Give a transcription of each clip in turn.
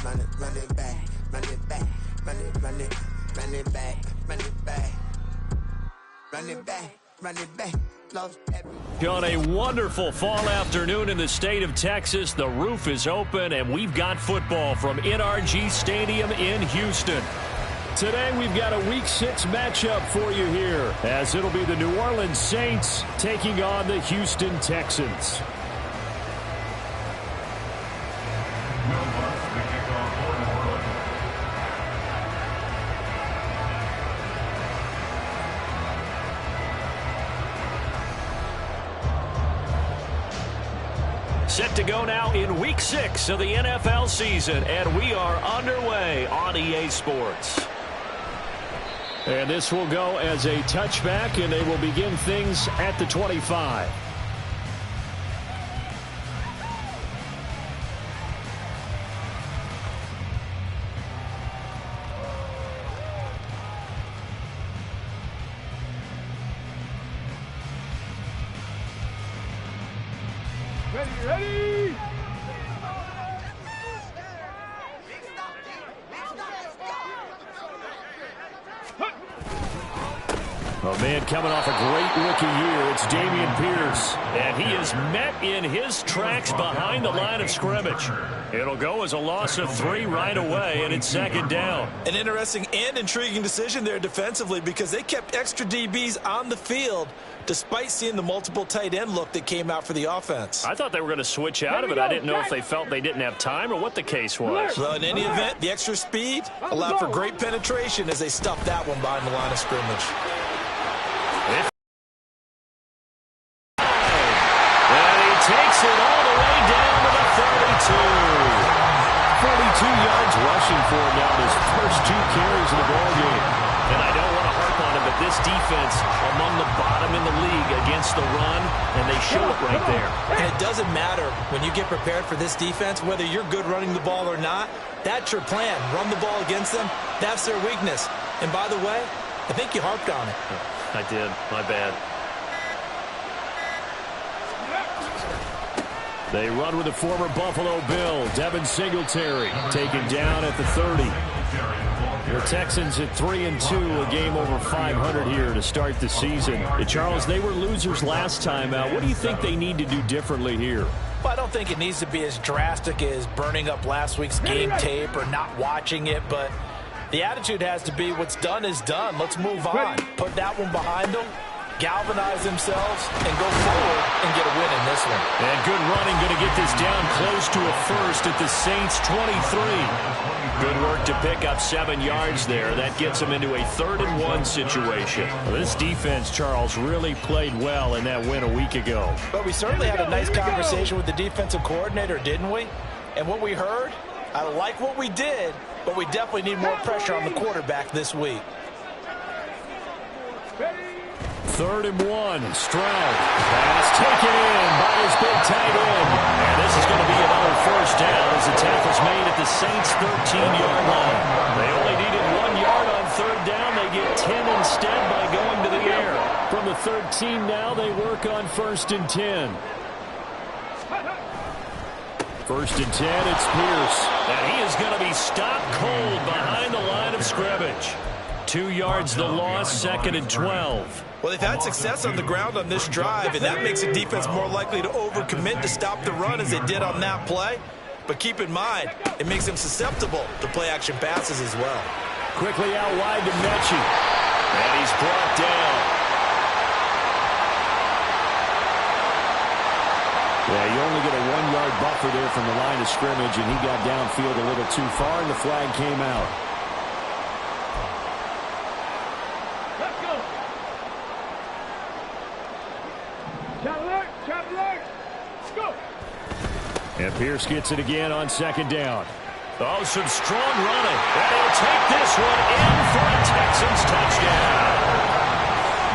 run it back, run it back, run it back, run it back, run it back, run it back. On a wonderful fall afternoon in the state of Texas, the roof is open and we've got football from NRG Stadium in Houston. Today we've got a Week 6 matchup for you here, as it'll be the New Orleans Saints taking on the Houston Texans. Set to go now in Week 6 of the NFL season, and we are underway on EA Sports. And this will go as a touchback, and they will begin things at the 25. Ready! A man coming off a great rookie year, it's Dameon Pierce. And he is met in his tracks behind the line of scrimmage. It'll go as a loss of 3 right away, and it's second down. An interesting and intriguing decision there defensively, because they kept extra DBs on the field despite seeing the multiple tight end look that came out for the offense. I thought they were going to switch out of it. I didn't know if they felt they didn't have time or what the case was. Well, in any event, the extra speed allowed for great penetration as they stuffed that one behind the line of scrimmage. And he takes it all the way down to the 32. 42 yards rushing for him now in his first 2 carries in the ballgame. And I don't want to harp on it, but this defense among the bottom in the league against the run, and they show it right there. And it doesn't matter when you get prepared for this defense, whether you're good running the ball or not. That's your plan. Run the ball against them. That's their weakness. And by the way, I think you harped on it. I did. My bad. They run with the former Buffalo Bill, Devin Singletary, taken down at the 30. The Texans at 3-2, a game over 500 here to start the season. Charles, they were losers last time out. What do you think they need to do differently here? Well, I don't think it needs to be as drastic as burning up last week's game tape or not watching it, but the attitude has to be what's done is done. Let's move on. Put that one behind them, galvanize themselves, and go forward and get a win in this one. And good running, going to get this down close to a first at the Saints' 23. Good work to pick up 7 yards there. That gets them into a 3rd-and-1 situation. Well, this defense, Charles, really played well in that win a week ago. But we certainly had a nice conversation with the defensive coordinator, didn't we? And what we heard, I like what we did, but we definitely need more pressure on the quarterback this week. 3rd-and-1, Stroud. Pass taken in by his big tight end. And this is going to be another first down as the tackle's made at the Saints' 13-yard line. They only needed 1 yard on 3rd down. They get 10 instead by going to the air. From the 13 now, they work on 1st and 10. 1st and 10, it's Pierce. And he is going to be stopped cold behind the line of scrimmage. 2 yards the loss, 2nd and 12. Well, they've had success on the ground on this drive, and that makes the defense more likely to overcommit to stop the run as they did on that play. But keep in mind, it makes them susceptible to play-action passes as well. Quickly out wide to Mechie. And he's brought down. Yeah, you only get a 1-yard buffer there from the line of scrimmage, and he got downfield a little too far, and the flag came out. And Pierce gets it again on 2nd down. Oh, some strong running. And he'll take this one in for a Texans touchdown.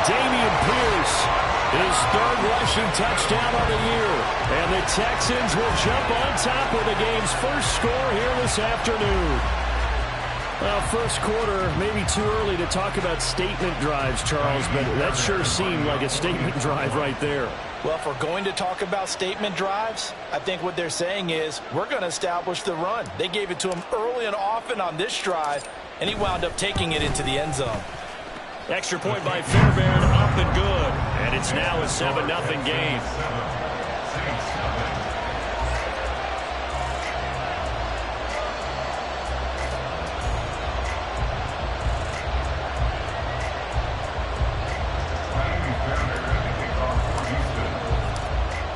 Dameon Pierce, his 3rd rushing touchdown of the year. And the Texans will jump on top with the game's first score here this afternoon. Well, first quarter, maybe too early to talk about statement drives, Charles, but that sure seemed like a statement drive right there. Well, if we're going to talk about statement drives, I think what they're saying is we're going to establish the run. They gave it to him early and often on this drive, and he wound up taking it into the end zone. Extra point by Fairbairn, up and good. And it's now a 7-0 game.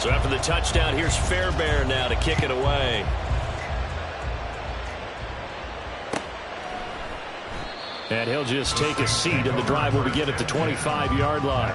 So after the touchdown, here's Fairbairn now to kick it away. And he'll just take a seat, and the drive will begin at the 25-yard line.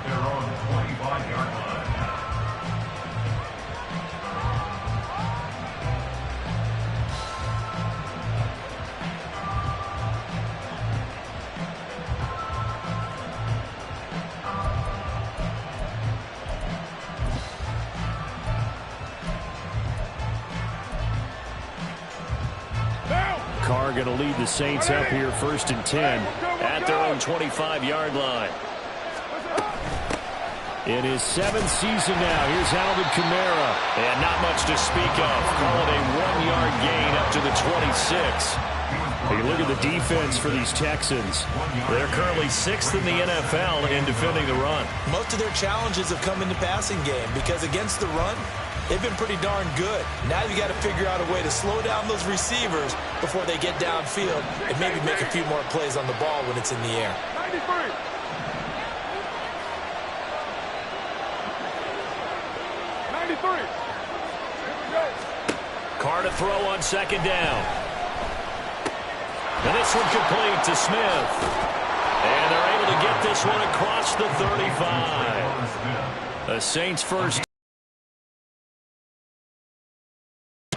Carr going to lead the Saints up here 1st and 10 at their own 25-yard line. In his 7th season now, here's Alvin Kamara. And not much to speak of. Call it a 1-yard gain up to the 26. Hey, look at the defense for these Texans. They're currently 6th in the NFL in defending the run. Most of their challenges have come in the passing game because against the run, they've been pretty darn good. Now you got to figure out a way to slow down those receivers before they get downfield and maybe make a few more plays on the ball when it's in the air. 93. Carr to throw on 2nd down. And this one complete to Smith. And they're able to get this one across the 35. The Saints first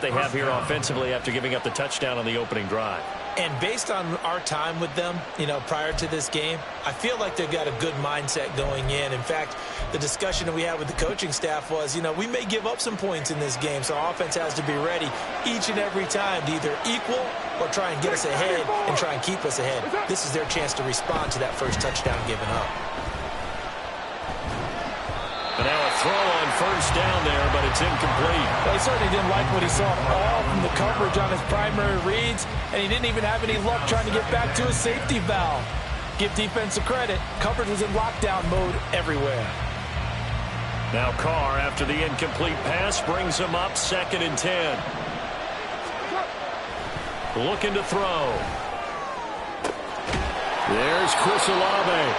they have here offensively after giving up the touchdown on the opening drive. And based on our time with them, prior to this game, I feel like they've got a good mindset going in. In fact, the discussion that we had with the coaching staff was, we may give up some points in this game, so our offense has to be ready each and every time to either equal or try and get us ahead and try and keep us ahead. This is their chance to respond to that first touchdown given up. And now a throw on 1st down there, but it's incomplete. Well, he certainly didn't like what he saw all from the coverage on his primary reads, and he didn't even have any luck trying to get back to his safety valve. Give defense a credit. Coverage was in lockdown mode everywhere. Now Carr, after the incomplete pass, brings him up 2nd and 10. Looking to throw. There's Chris Olave.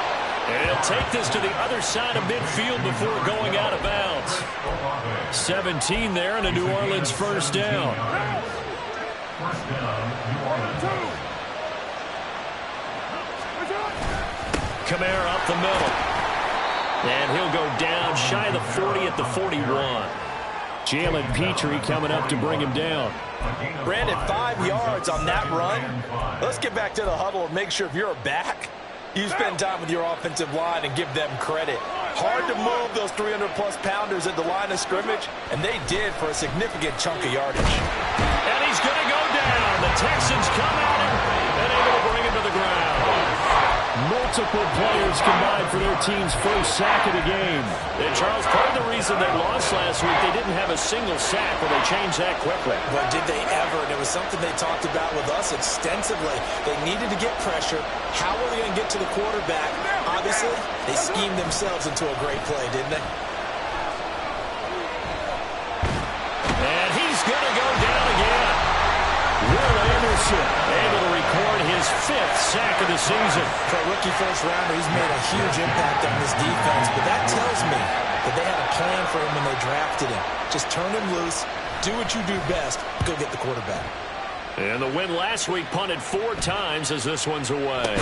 And he'll take this to the other side of midfield before going out of bounds. 17 there and a New Orleans 1st down. Kamara up the middle. And he'll go down shy of the 40 at the 41. Jalen Petrie coming up to bring him down. Brandon, 5 yards on that run. Let's get back to the huddle and make sure if you're back, you spend time with your offensive line and give them credit. Hard to move those 300-plus pounders at the line of scrimmage, and they did for a significant chunk of yardage. And he's going to go down. The Texans come at him and able to bring him to the ground. Multiple players combined for their team's first sack of the game. And Charles, part of the reason they lost last week, they didn't have a single sack, but they changed that quickly. But did they ever? And it was something they talked about with us extensively. They needed to get pressure. How were they going to get to the quarterback? Obviously, they schemed themselves into a great play, didn't they? And he's going to go down again. Will Anderson able to record his 5th sack of the season. For a rookie first-rounder, he's made a huge impact on this defense, but that tells me that they had a plan for him when they drafted him. Just turn him loose, do what you do best, go get the quarterback. And the win last week punted 4 times as this one's away.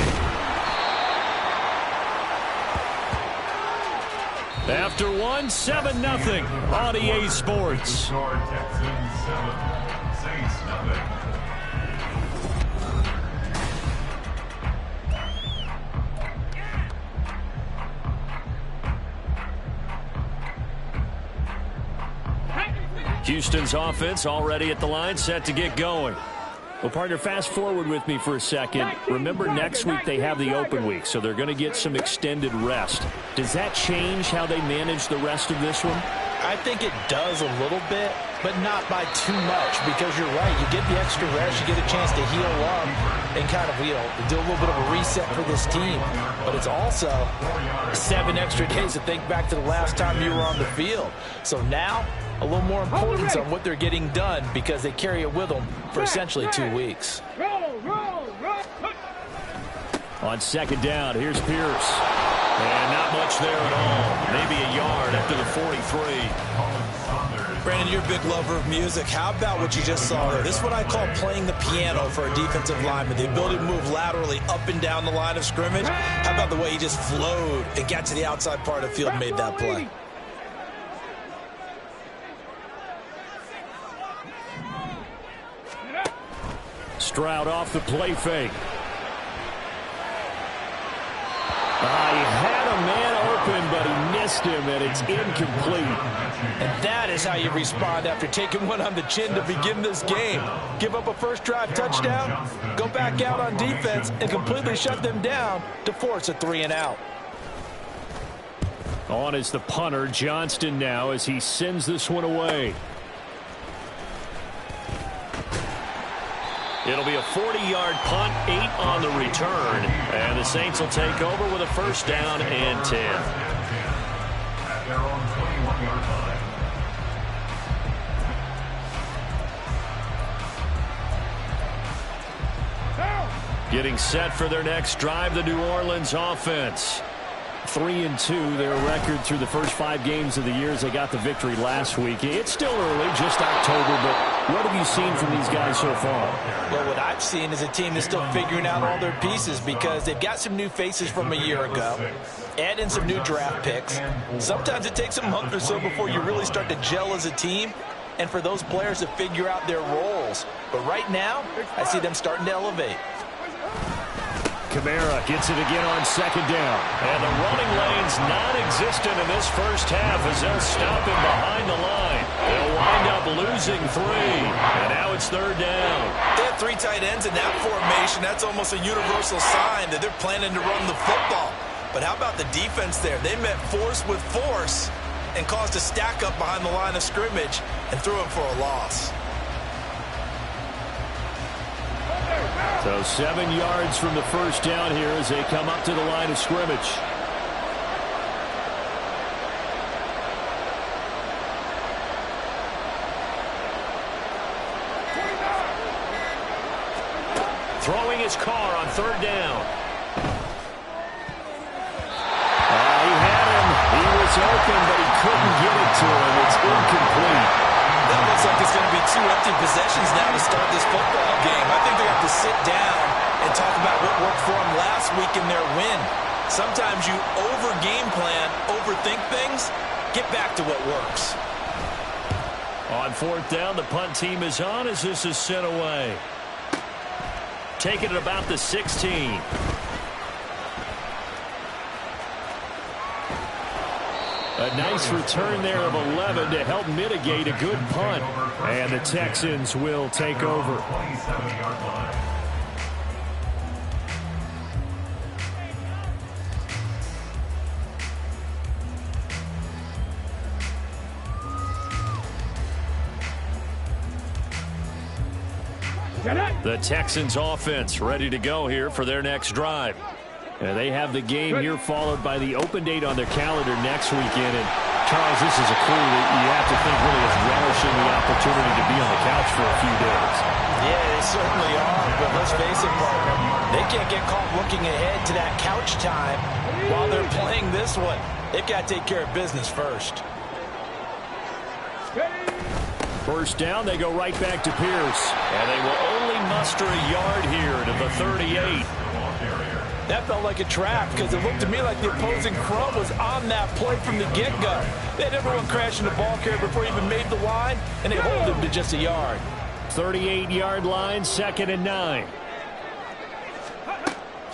After 1, 7-0 on EA Sports. Houston's offense already at the line, set to get going. Well, partner, fast forward with me for a second. Remember, next week they have the open week, so they're going to get some extended rest. Does that change how they manage the rest of this one? I think it does a little bit, but not by too much, because you're right. You get the extra rest, you get a chance to heal up and kind of, do a little bit of a reset for this team. But it's also 7 extra days to think back to the last time you were on the field. So now, a little more importance on what they're getting done, because they carry it with them for essentially 2 weeks. On second down, here's Pierce. And not much there at all. Maybe a yard after the 43. Brandon, you're a big lover of music. How about what you just saw there? This is what I call playing the piano for a defensive lineman. The ability to move laterally up and down the line of scrimmage. How about the way he just flowed and got to the outside part of the field and made that play? Stroud off the play fake. He had a man open, but he missed him, and it's incomplete. And that is how you respond after taking one on the chin to begin this game. Give up a first drive touchdown, go back out on defense, and completely shut them down to force a 3-and-out. On is the punter, Johnston, now as he sends this one away. It'll be a 40-yard punt, 8 on the return, and the Saints will take over with a first down and 10. Getting set for their next drive, the New Orleans offense. 3-2, their record through the first 5 games of the year as they got the victory last week. It's still early, just October, but what have you seen from these guys so far? Well, what I've seen is a team that's still figuring out all their pieces, because they've got some new faces from a year ago, add in some new draft picks. Sometimes it takes a month or so before you really start to gel as a team, and for those players to figure out their roles. But right now, I see them starting to elevate. Kamara gets it again on second down. And the running lane's non-existent in this first half as they'll stop him behind the line. They'll wind up losing 3. And now it's third down. They have 3 tight ends in that formation. That's almost a universal sign that they're planning to run the football. But how about the defense there? They met force with force and caused a stack up behind the line of scrimmage and threw him for a loss. So 7 yards from the first down here as they come up to the line of scrimmage. Throwing his car on third down. He had him. He was open, but he couldn't get it to him. It's incomplete. That looks like it's going to be 2 empty possessions now to start this football game. I think they have to sit down and talk about what worked for them last week in their win. Sometimes you over-game plan, overthink things, get back to what works. On fourth down, the punt team is on as this is sent away. Taking it about the 16. A nice return there of 11 to help mitigate a good punt. And the Texans will take over. The Texans offense ready to go here for their next drive. They have the game here followed by the open date on their calendar next weekend. And Charles, this is a crew that you have to think really is relishing the opportunity to be on the couch for a few days. Yeah, they certainly are. But let's face it, partner, they can't get caught looking ahead to that couch time while they're playing this one. They've got to take care of business first. First down, they go right back to Pierce. And they will only muster a yard here to the 38. That felt like a trap because it looked to me like the opposing front was on that play from the get-go. They had everyone crashing the ball carrier before he even made the line, and they hold him to just a yard. 38-yard line, 2nd and 9.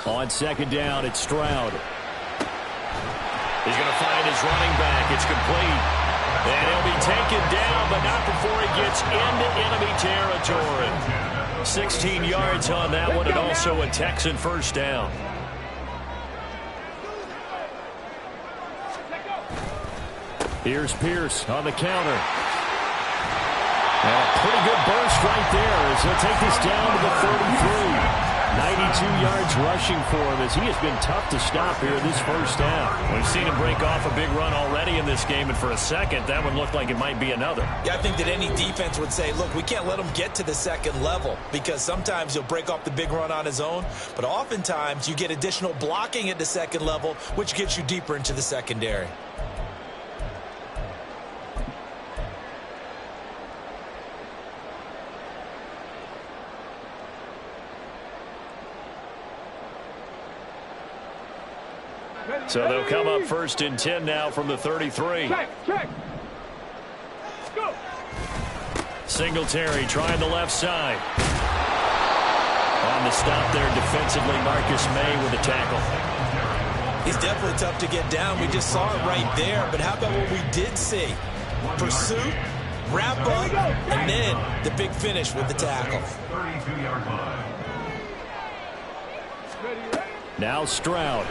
On second down, it's Stroud. He's going to find his running back. It's complete. And he'll be taken down, but not before he gets into enemy territory. 16 yards on that one, and also a Texan first down. Here's Pierce on the counter. And a pretty good burst right there as he'll take this down to the 33. 92 yards rushing for him as he has been tough to stop here this first half. We've seen him break off a big run already in this game, and for a second, that one looked like it might be another. Yeah, I think that any defense would say, look, we can't let him get to the second level because sometimes he'll break off the big run on his own, but oftentimes you get additional blocking at the second level, which gets you deeper into the secondary. So they'll come up 1st and 10 now from the 33. Check. Go. Singletary trying the left side. On the stop there defensively, Marcus May with a tackle. He's definitely tough to get down. We just saw it right there. But how about what we did see? Pursuit, wrap up, and then the big finish with the tackle. Now Stroud.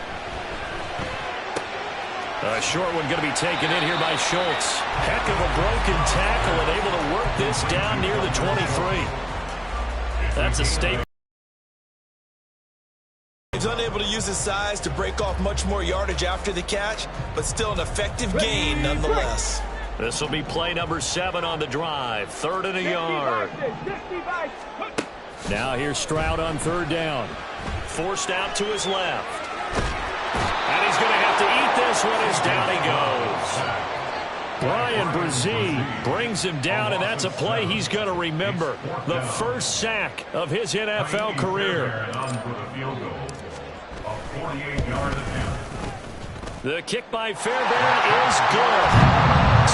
A short one going to be taken in here by Schultz. Heck of a broken tackle and able to work this down near the 23. That's a statement. He's unable to use his size to break off much more yardage after the catch, but still an effective gain nonetheless. This will be play number 7 on the drive. 3rd and a yard. Now here's Stroud on 3rd down. Forced out to his left. And he's going to have to eat this one as down he goes. Brian Brzee brings him down, and that's a play he's going to remember. The first sack of his NFL career. The kick by Fairbairn is good.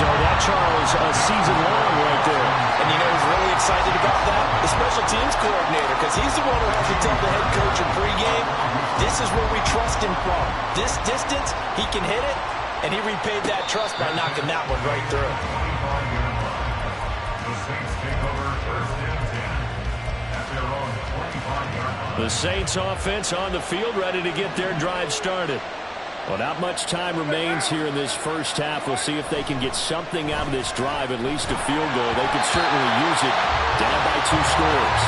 So that, Charles, a season long right there. And you know who's really excited about that? The special teams coordinator, because he's the one who has to tell the head coach in pregame, this is where we trust him from. This distance, he can hit it, and he repaid that trust by knocking that one right through. The Saints offense on the field, ready to get their drive started. Well, not much time remains here in this first half. We'll see if they can get something out of this drive, at least a field goal. They could certainly use it. Down by 2 scores.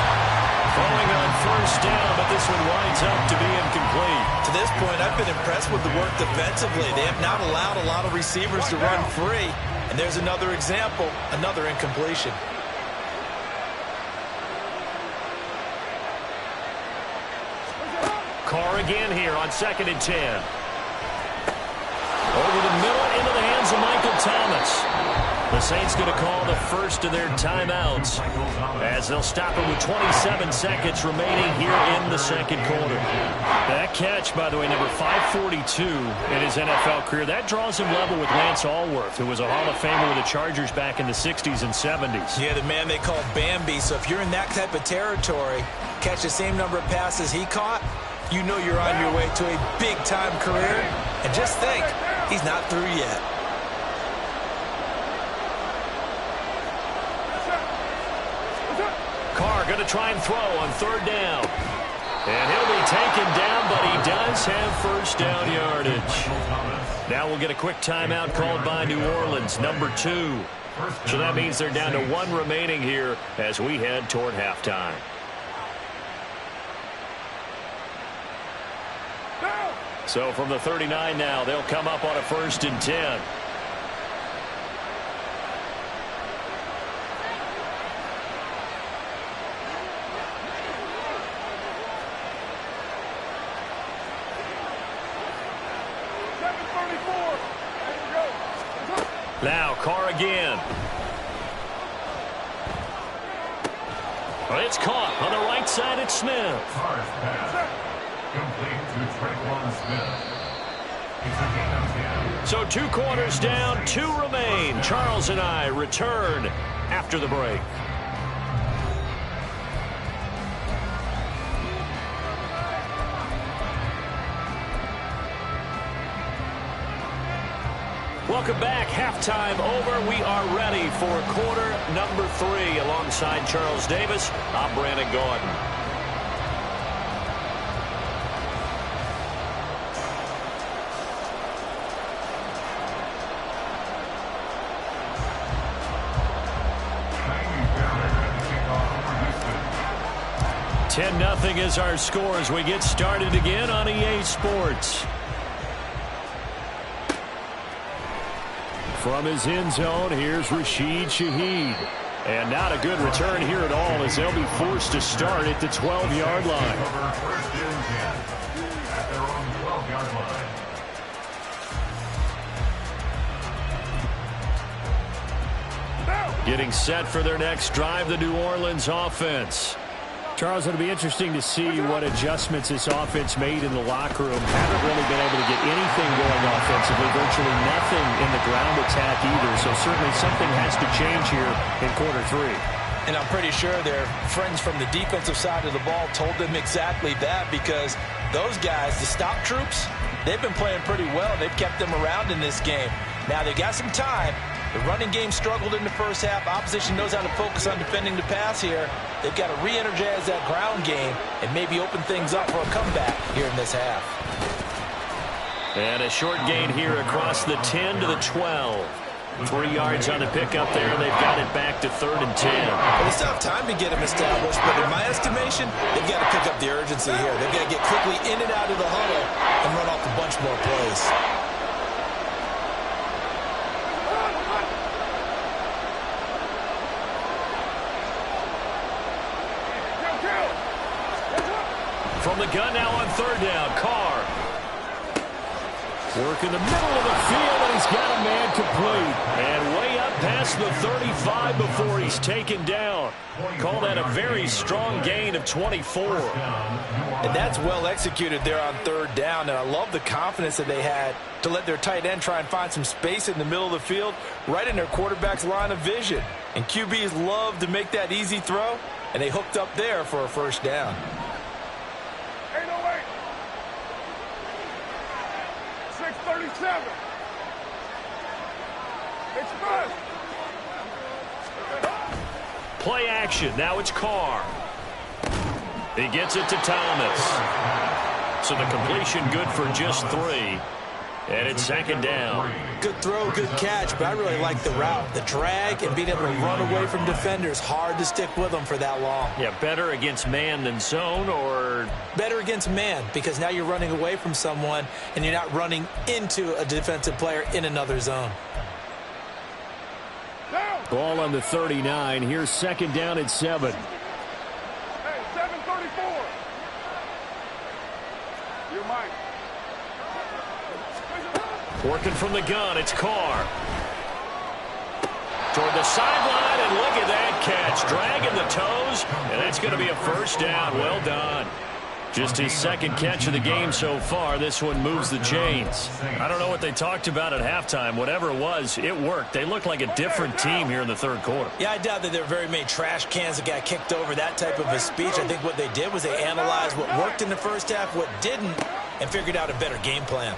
Throwing on 1st down, but this one winds up to be incomplete. To this point, I've been impressed with the work defensively. They have not allowed a lot of receivers to run free. And there's another example, another incompletion. Carr again here on 2nd and 10. Over the middle into the hands of Michael Thomas. The Saints going to call the first of their timeouts as they'll stop it with 27 seconds remaining here in the second quarter. That catch, by the way, number 542 in his NFL career, that draws him level with Lance Allworth, who was a Hall of Famer with the Chargers back in the 60s and 70s. Yeah, the man they called Bambi. So if you're in that type of territory, catch the same number of passes he caught, you know you're on your way to a big-time career. And just think, he's not through yet. Carr going to try and throw on 3rd down. And he'll be taken down, but he does have 1st down yardage. Now we'll get a quick timeout called by New Orleans, number 2. So that means they're down to 1 remaining here as we head toward halftime. So from the 39 now, they'll come up on a 1st and 10. Now Carr again. Well, it's caught on the right side at Smith. So 2 quarters down, 2 remain. Charles and I return after the break. Welcome back. Halftime over. We are ready for quarter number 3. Alongside Charles Davis, I'm Brandon Gordon. 10-0 is our score as we get started again on EA Sports. From his end zone, here's Rashid Shaheed. And not a good return here at all as they'll be forced to start at the 12-yard line. At their own 12-yard line. Getting set for their next drive, the New Orleans offense. Charles, it'll be interesting to see what adjustments this offense made in the locker room. Haven't really been able to get anything going offensively, virtually nothing in the ground attack either. So certainly something has to change here in quarter three. And I'm pretty sure their friends from the defensive side of the ball told them exactly that, because those guys, the stop troops, they've been playing pretty well. They've kept them around in this game. Now they've got some time. The running game struggled in the first half. Opposition knows how to focus on defending the pass here. They've got to re-energize that ground game and maybe open things up for a comeback here in this half. And a short gain here across the 10 to the 12. 3 yards on the pickup there. They've got it back to 3rd and 10. Well, they still have time to get them established, but in my estimation, they've got to pick up the urgency here. They've got to get quickly in and out of the huddle and run off a bunch more plays. From the gun now on 3rd down, Carr. Work in the middle of the field, and he's got a man complete. And way up past the 35 before he's taken down. Call that a very strong gain of 24. And that's well executed there on 3rd down. And I love the confidence that they had to let their tight end try and find some space in the middle of the field, right in their quarterback's line of vision. And QBs love to make that easy throw, and they hooked up there for a 1st down. 6:37. Express. Play action. Now it's Carr. He gets it to Thomas. So the completion good for just 3. And it's 2nd down. Good throw, good catch, but I really like the route. The drag and being able to run away from defenders. Hard to stick with them for that long. Yeah, better against man than zone, or? Better against man, because now you're running away from someone and you're not running into a defensive player in another zone. Ball on the 39. Here's 2nd down and 7. Hey, 7:34. You're mine. Working from the gun, it's Carr. Toward the sideline, and look at that catch. Dragging the toes, and that's going to be a 1st down. Well done. Just his 2nd catch of the game so far. This one moves the chains. I don't know what they talked about at halftime. Whatever it was, it worked. They look like a different team here in the 3rd quarter. Yeah, I doubt that there were very many trash cans that got kicked over, that type of a speech. I think what they did was they analyzed what worked in the first half, what didn't, and figured out a better game plan.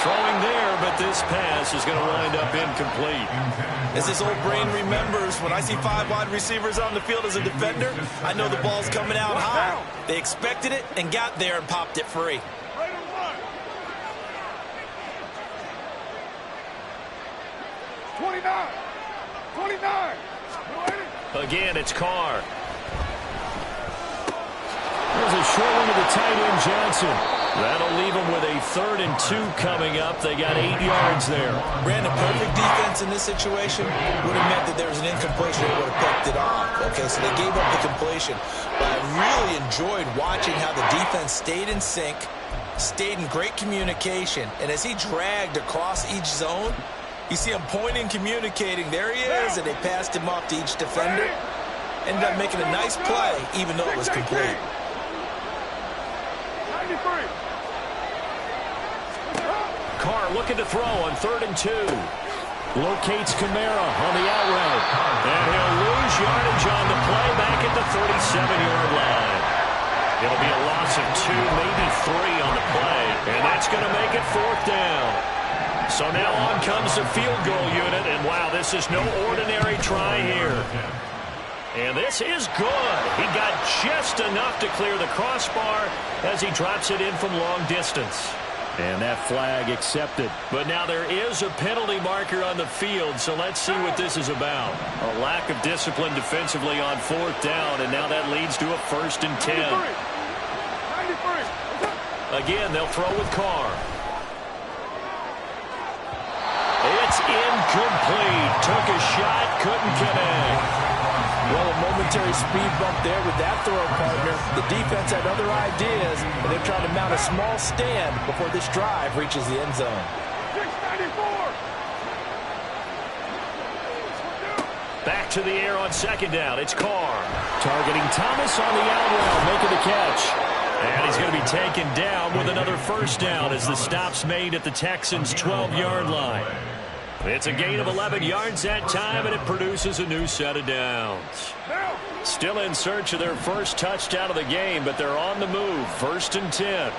Throwing there, but this pass is going to wind up incomplete. As this old brain remembers, when I see 5 wide receivers on the field as a defender, I know the ball's coming out high. They expected it and got there and popped it free. 29. Again, it's Carr. There's a short one to the tight end, Johnson. That'll leave them with a 3rd and 2 coming up. They got 8 yards there. Brandon, perfect defense in this situation would have meant that there was an incompletion. They would have picked it off. Okay, so they gave up the completion. But I really enjoyed watching how the defense stayed in sync, stayed in great communication. And as he dragged across each zone, you see him pointing, communicating. There he is, and they passed him off to each defender. Ended up making a nice play, even though it was complete. 93. Carr looking to throw on 3rd and 2. Locates Kamara on the out route. And he'll lose yardage on the play back at the 37-yard line. It'll be a loss of 2, maybe 3 on the play. And that's going to make it 4th down. So now on comes the field goal unit. And wow, this is no ordinary try here. And this is good. He got just enough to clear the crossbar as he drops it in from long distance. And that flag accepted. But now there is a penalty marker on the field, so let's see what this is about. A lack of discipline defensively on 4th down, and now that leads to a 1st and 10. 93. Again, they'll throw with Carr. It's incomplete. Took a shot, couldn't connect. Well, a momentary speed bump there with that throw, partner. The defense had other ideas, and they're trying to mount a small stand before this drive reaches the end zone. 694. Back to the air on 2nd down. It's Carr. Targeting Thomas on the out route, making the catch. And he's going to be taken down with another 1st down as the stop's made at the Texans' 12-yard line. It's a gain of 11 yards that time, and it produces a new set of downs. Still in search of their first touchdown of the game, but they're on the move. 1st and 10.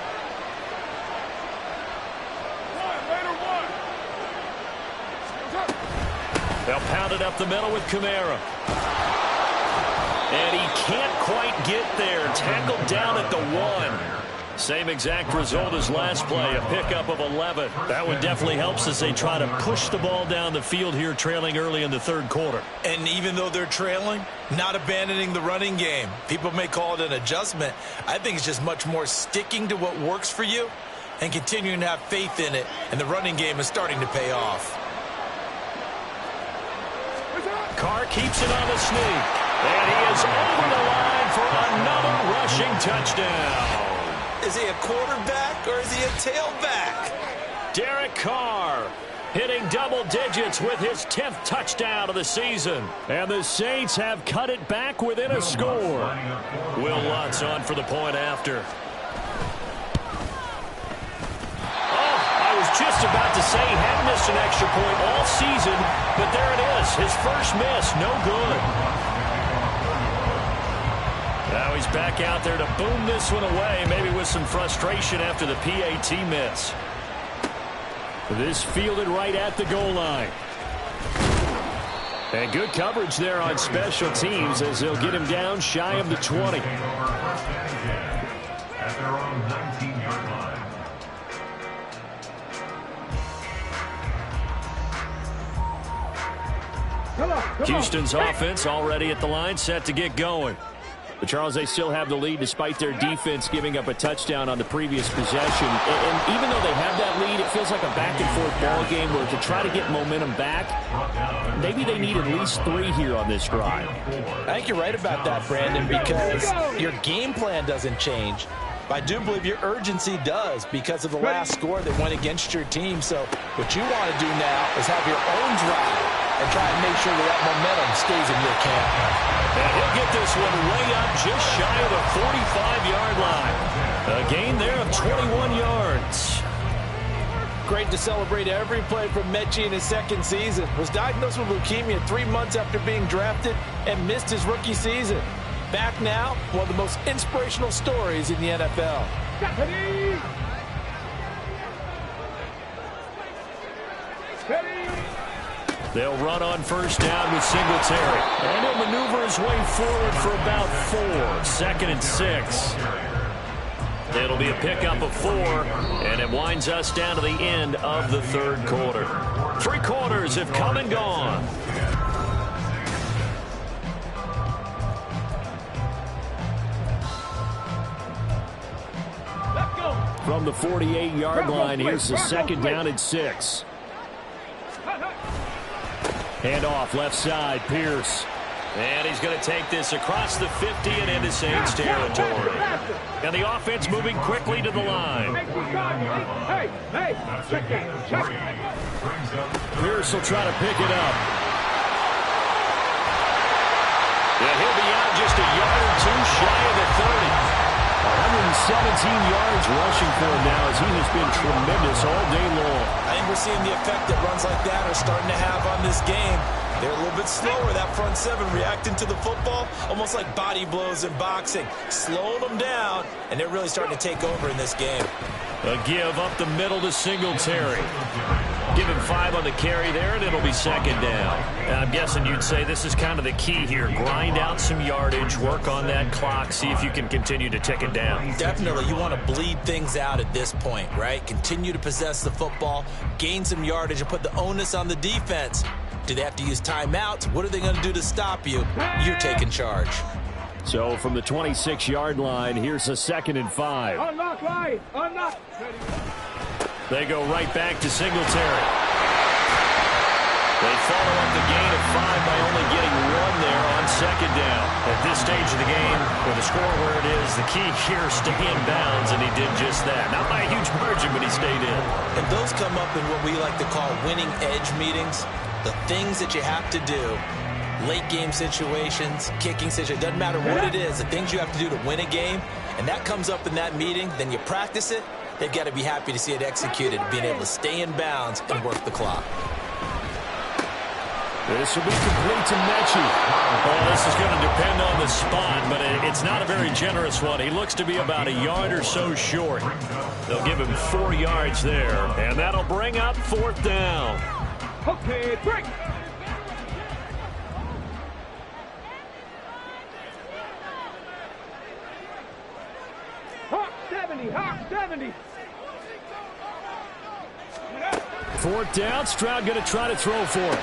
They'll pound it up the middle with Kamara. And he can't quite get there. Tackled down at the 1. Same exact result as last play, a pickup of 11. That one definitely helps as they try to push the ball down the field here, trailing early in the 3rd quarter. And even though they're trailing, not abandoning the running game. People may call it an adjustment. I think it's just much more sticking to what works for you and continuing to have faith in it. And the running game is starting to pay off. Carr keeps it on the sneak. And he is over the line for another rushing touchdown. Is he a quarterback or is he a tailback? Derek Carr hitting double digits with his 10th touchdown of the season. And the Saints have cut it back within a score. Will Lutz on for the point after. Oh, I was just about to say he hadn't missed an extra point all season, but there it is. His first miss, no good. Now he's back out there to boom this one away, maybe with some frustration after the PAT miss. This fielded right at the goal line. And good coverage there on special teams as they'll get him down shy of the 20. At their own 19-yard line. Houston's offense already at the line, set to get going. But, Charles, they still have the lead despite their defense giving up a touchdown on the previous possession. And even though they have that lead, it feels like a back-and-forth ball game where to try to get momentum back, maybe they need at least 3 here on this drive. I think you're right about that, Brandon, because your game plan doesn't change. But I do believe your urgency does because of the last score that went against your team. So what you want to do now is have your own drive and try and make sure that momentum stays in your camp. And he'll get this one way up just shy of the 45-yard line. A gain there of 21 yards. Great to celebrate every play from Mechie in his 2nd season. Was diagnosed with leukemia 3 months after being drafted and missed his rookie season. Back now, one of the most inspirational stories in the NFL. They'll run on 1st down with Singletary. And he'll maneuver his way forward for about 4. 2nd and 6. It'll be a pickup of 4, and it winds us down to the end of the 3rd quarter. 3 quarters have come and gone. From the 48-yard line, here's the 2nd down and 6. Hand off left side, Pierce. And he's going to take this across the 50 and into Saints territory. And the offense moving quickly to the line. Pierce will try to pick it up. Yeah, he'll be out just a yard or 2 shy of the 30. 117 yards rushing for him now as he has been tremendous all day long. I think we're seeing the effect that runs like that are starting to have on this game. They're a little bit slower, that front 7, reacting to the football, almost like body blows in boxing, slowing them down, and they're really starting to take over in this game. A give up the middle to Singletary. Give him 5 on the carry there, and it'll be second down. And I'm guessing you'd say this is kind of the key here. Grind out some yardage, work on that clock, see if you can continue to tick it down. Definitely. You want to bleed things out at this point, right? Continue to possess the football, gain some yardage, and put the onus on the defense. Do they have to use timeouts? What are they going to do to stop you? You're taking charge. So from the 26-yard line, here's a 2nd and 5. Unlock line. Unlock. They go right back to Singletary. They follow up the gain of 5 by only getting 1 there on second down. At this stage of the game, with the score where it is, the key here, stay in bounds, and he did just that. Not by a huge margin, but he stayed in. And those come up in what we like to call winning edge meetings. The things that you have to do, late game situations, kicking situations, doesn't matter what it is, the things you have to do to win a game, and that comes up in that meeting, then you practice it, they've got to be happy to see it executed, being able to stay in bounds and work the clock. This will be complete to Mechie. Well, this is going to depend on the spot, but it's not a very generous one. He looks to be about a yard or so short. They'll give him 4 yards there, and that'll bring up 4th down. Okay, break. Hawk 70, Hawk 70. 4th down, Stroud going to try to throw for it.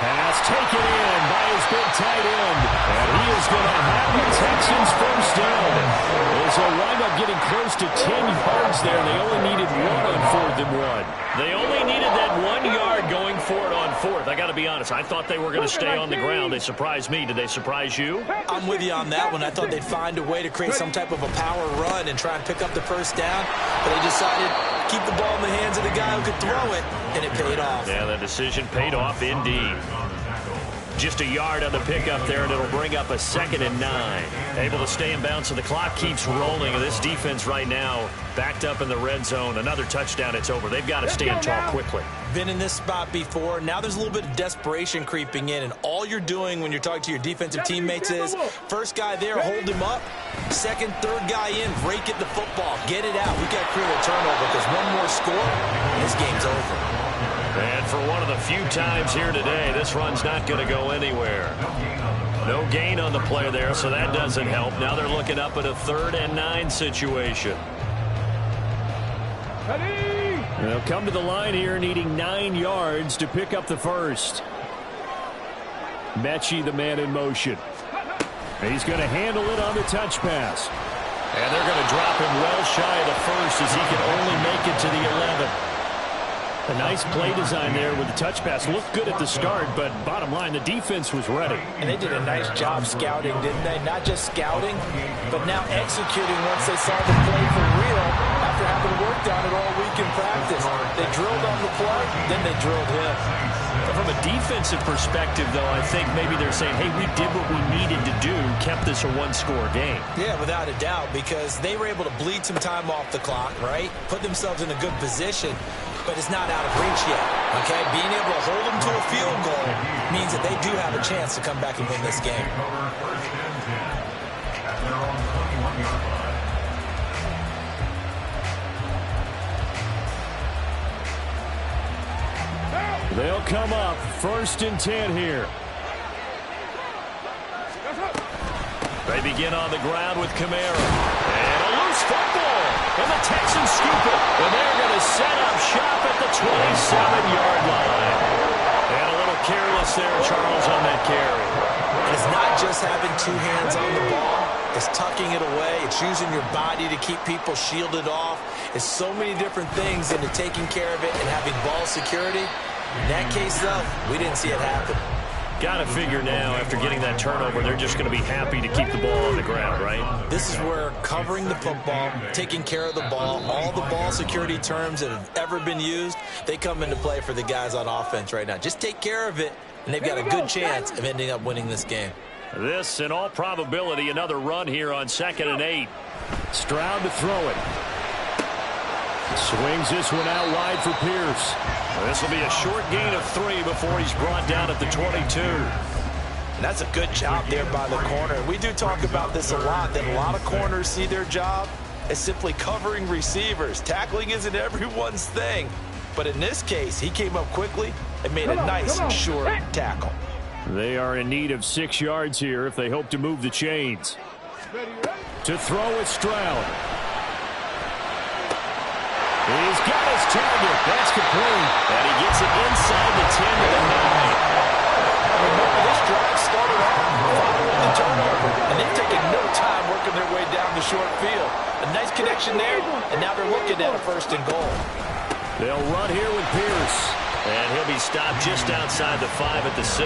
Pass taken in by his big tight end. And he is going to have the Texans first down. As they wind up getting close to 10 yards there. They only needed 1 on 4th and 1. They only needed that 1 yard going for it on 4th. I got to be honest. I thought they were going to stay on the ground. They surprised me. Did they surprise you? I'm with you on that one. I thought they'd find a way to create some type of a power run and try and pick up the first down. But they decided keep the ball in the hands of the guy who could throw it, and it paid off. Yeah, the decision paid off indeed. Just a yard on the pickup there, and it'll bring up a 2nd and 9. Able to stay in bounds, so the clock keeps rolling. And this defense right now backed up in the red zone. Another touchdown, it's over. They've got to stand tall quickly. Been in this spot before. Now there's a little bit of desperation creeping in, and all you're doing when you're talking to your defensive teammates is first guy there, hold him up. Second, third guy in, break it the football. Get it out. We got to create a turnover because one more score, and this game's over. And for one of the few times here today, this run's not going to go anywhere. No gain on the play there, so that doesn't help. Now they're looking up at a 3rd and 9 situation. They'll come to the line here needing 9 yards to pick up the first. Mechie, the man in motion. He's going to handle it on the touch pass. And they're going to drop him well shy of the first as he can only make it to the 11. A nice play design there with the touch pass. Looked good at the start, but bottom line, the defense was ready. And they did a nice job scouting, didn't they? Not just scouting, but now executing once they saw the play for real after having worked on it all week in practice. They drilled on the play, then they drilled him. From a defensive perspective, though, I think maybe they're saying, hey, we did what we needed to do, kept this a 1-score game. Yeah, without a doubt, because they were able to bleed some time off the clock, right? Put themselves in a good position, but it's not out of reach yet, okay? Being able to hold them to a field goal means that they do have a chance to come back and win this game. They'll come up 1st and 10 here. They begin on the ground with Kamara. And a loose football. And the Texans scoop it. And they're going to set up shop at the 27-yard line. And a little careless there, Charles, on that carry. It's not just having 2 hands on the ball. It's tucking it away. It's using your body to keep people shielded off. It's so many different things into taking care of it and having ball security. In that case, though, we didn't see it happen. Got to figure now, after getting that turnover, they're just going to be happy to keep the ball on the ground, right? This is where covering the football, taking care of the ball, all the ball security terms that have ever been used, they come into play for the guys on offense right now. Just take care of it, and they've got a good chance of ending up winning this game. This, in all probability, another run here on 2nd and 8. Stroud to throw it. Swings this one out wide for Pierce. This will be a short gain of 3 before he's brought down at the 22. And that's a good job there by the corner. We do talk about this a lot, that a lot of corners see their job as simply covering receivers. Tackling isn't everyone's thing. But in this case, he came up quickly and made a nice and sure tackle. They are in need of 6 yards here if they hope to move the chains. To throw is Stroud. He's got his target. That's complete. And he gets it inside the 10 to the 9. Remember, this drive started off following the turnover, and they've taken no time working their way down the short field. A nice connection there, and now they're looking at a 1st and goal. They'll run here with Pierce. And he'll be stopped just outside the 5 at the 6.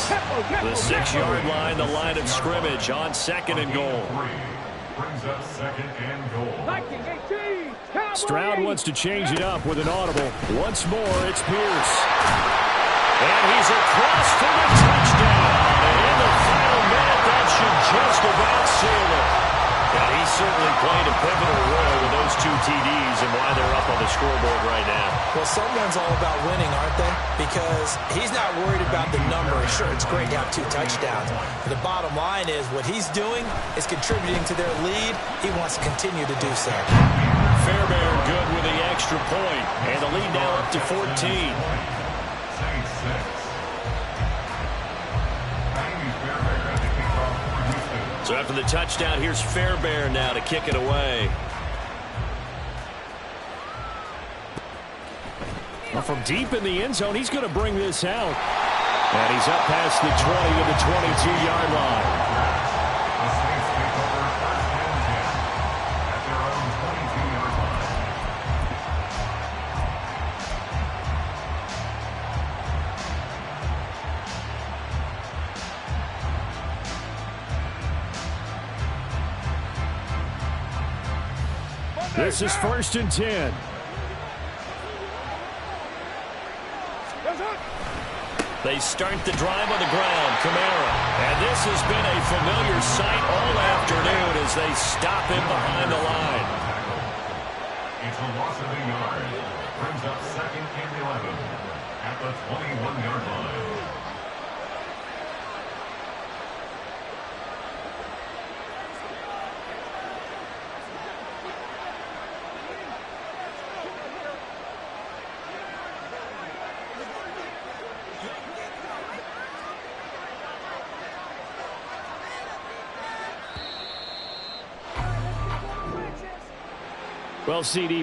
The 6-yard line, the line of scrimmage on 2nd and goal. Brings up 2nd and goal. 1918. Stroud wants to change it up with an audible. Once more, it's Pierce. And he's across for the touchdown. And in the final minute, that should just about seal it. And he certainly played a pivotal role with those 2 TDs and why they're up on the scoreboard right now. Well, someone's all about winning, aren't they? Because he's not worried about the number. Sure, it's great to have 2 touchdowns. But the bottom line is what he's doing is contributing to their lead. He wants to continue to do so. Fairbairn good with the extra point. And the lead now up to 14. Saints 6. Fairbairn at the kickoff for Houston. So after the touchdown, here's Fairbairn now to kick it away. Well, from deep in the end zone, he's going to bring this out. And he's up past the 20 to the 22-yard line. The Saints take over 1st and 10 at their own 22-yard line. This is 1st and 10. They start the drive on the ground. Kamara. And this has been a familiar sight all afternoon as they stop him behind the line. It's a loss of a yard. Brings up 2nd and 11 at the 21-yard line. Well, CD.